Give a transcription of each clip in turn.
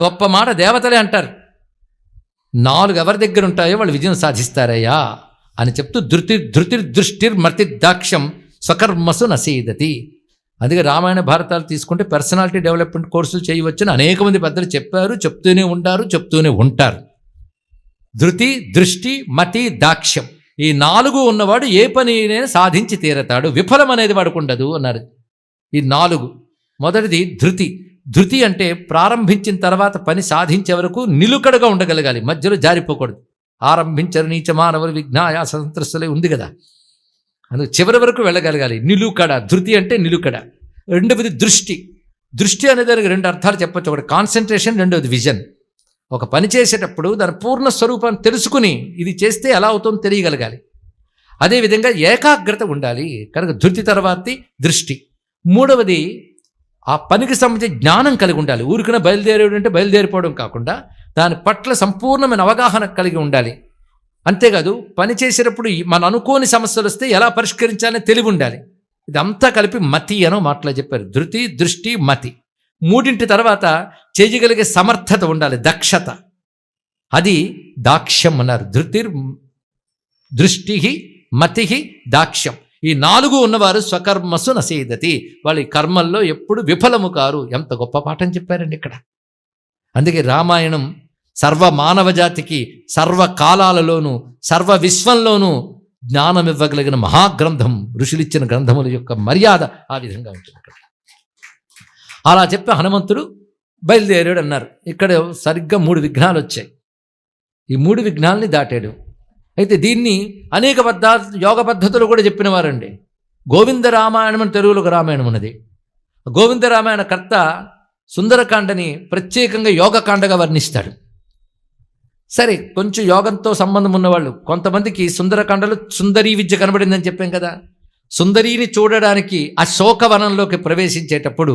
గొప్ప మాట దేవతలే అంటారు. 4 ఎవరి దగ్గర ఉంటాయో వాళ్ళు విజయం సాధిస్తారయ్యా అని చెప్తూ ధృతిర్దృష్టిర్మతిర్దాక్ష్యం స్వకర్మసు నసీదతి. అందుకే రామాయణ భారతాలు తీసుకుంటే పర్సనాలిటీ డెవలప్మెంట్ కోర్సులు చేయవచ్చని అనేక మంది పెద్దలు చెప్పారు, చెప్తూనే ఉంటారు. ధృతి, దృష్టి, మతి, దాక్ష్యం ఈ 4 ఉన్నవాడు ఏ పనినైనా సాధించి తీరతాడు, విఫలం అనేది వాడికి ఉండదు అన్నారు. ఈ 4 మొదటిది ధృతి. ధృతి అంటే ప్రారంభించిన తర్వాత పని సాధించే వరకు నిలుకడగా ఉండగలగాలి, మధ్యలో జారిపోకూడదు. ఆరంభించరు నీచ మానవులు విఘ్నాయ సంత్రస్తులే ఉంది కదా, అందుకు చివరి వరకు వెళ్ళగలగాలి. నిలుకడ, ధృతి అంటే నిలుకడ. రెండవది దృష్టి. దృష్టి అనే దానికి 2 అర్థాలు చెప్పచ్చు. ఒకటి కాన్సన్ట్రేషన్, రెండవది విజన్. ఒక పని చేసేటప్పుడు దాని పూర్ణ స్వరూపాన్ని తెలుసుకుని ఇది చేస్తే ఎలా అవుతుందో తెలియగలగాలి. అదేవిధంగా ఏకాగ్రత ఉండాలి కనుక ధృతి తర్వాతి దృష్టి. మూడవది ఆ పనికి సంబంధించి జ్ఞానం కలిగి ఉండాలి. ఊరికన బయలుదేరేడు అంటే బయలుదేరిపోవడం కాకుండా దాని పట్ల సంపూర్ణమైన అవగాహన కలిగి ఉండాలి. అంతేకాదు పని చేసేటప్పుడు మన అనుకోని సమస్యలు వస్తే ఎలా పరిష్కరించాలని తెలివి ఉండాలి. ఇదంతా కలిపి మతి అనో మాటలో చెప్పారు. ధృతి, దృష్టి, మతి. 3 తర్వాత చేయగలిగే సమర్థత ఉండాలి, దక్షత. అది దాక్ష్యం అన్నారు. ధృతిర్ దృష్టి మతి దాక్ష్యం. ఈ 4 ఉన్నవారు స్వకర్మసు నసేదతి, వాళ్ళ కర్మల్లో ఎప్పుడు విఫలము కారు. ఎంత గొప్ప పాఠం చెప్పారండి ఇక్కడ. అందుకే రామాయణం సర్వ మానవ జాతికి సర్వకాలాలలోనూ సర్వ విశ్వంలోనూ జ్ఞానం ఇవ్వగలిగిన మహాగ్రంథం. ఋషులిచ్చిన గ్రంథముల యొక్క మర్యాద ఆ విధంగా ఉంటుంది. ఇక్కడ అలా చెప్పి హనుమంతుడు బయలుదేరాడు అన్నారు. ఇక్కడ సరిగ్గా 3 విఘ్నాలు వచ్చాయి. ఈ 3 విఘ్నాలని దాటాడు. అయితే దీన్ని అనేక యోగ పద్ధతులు కూడా చెప్పిన వారండి. గోవింద రామాయణం అని తెలుగులో ఒక రామాయణం ఉన్నది. గోవింద రామాయణ కర్త సుందరకాండని ప్రత్యేకంగా యోగకాండగా వర్ణిస్తాడు. సరే, కొంచెం యోగంతో సంబంధం ఉన్నవాళ్ళు కొంతమందికి సుందరకాండలో సుందరీ విద్య కనబడిందని చెప్పాం కదా. సుందరీని చూడడానికి ఆ శోకవనంలోకి ప్రవేశించేటప్పుడు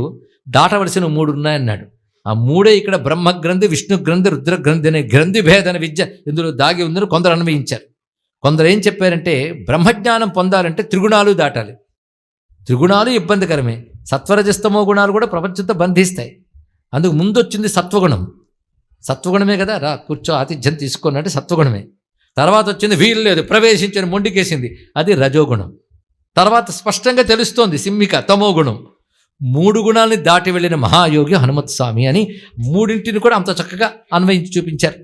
దాటవలసిన 3 ఉన్నాయన్నాడు. ఆ 3 ఇక్కడ బ్రహ్మగ్రంథి, విష్ణు గ్రంథి, రుద్రగ్రంథి అనే గ్రంథి భేదన విద్య ఇందులో దాగి ఉందని కొందరు అన్వయించారు. కొందరు ఏం చెప్పారంటే బ్రహ్మజ్ఞానం పొందాలంటే త్రిగుణాలు దాటాలి. త్రిగుణాలు ఇబ్బందికరమే. సత్వరజస్తమో గుణాలు కూడా ప్రపంచంతో బంధిస్తాయి. అందుకు ముందు వచ్చింది సత్వగుణం. సత్వగుణమే కదా, రా కూర్చో ఆతిథ్యం తీసుకున్నట్టు సత్వగుణమే. తర్వాత వచ్చింది వీలు లేదు ప్రవేశించని మొండికేసింది, అది రజోగుణం. తర్వాత స్పష్టంగా తెలుస్తోంది సింహిక, తమోగుణం. 3 గుణాలని దాటి వెళ్ళిన మహాయోగి హనుమత్ స్వామి అని 3 కూడా అంత చక్కగా అన్వయించి చూపించారు.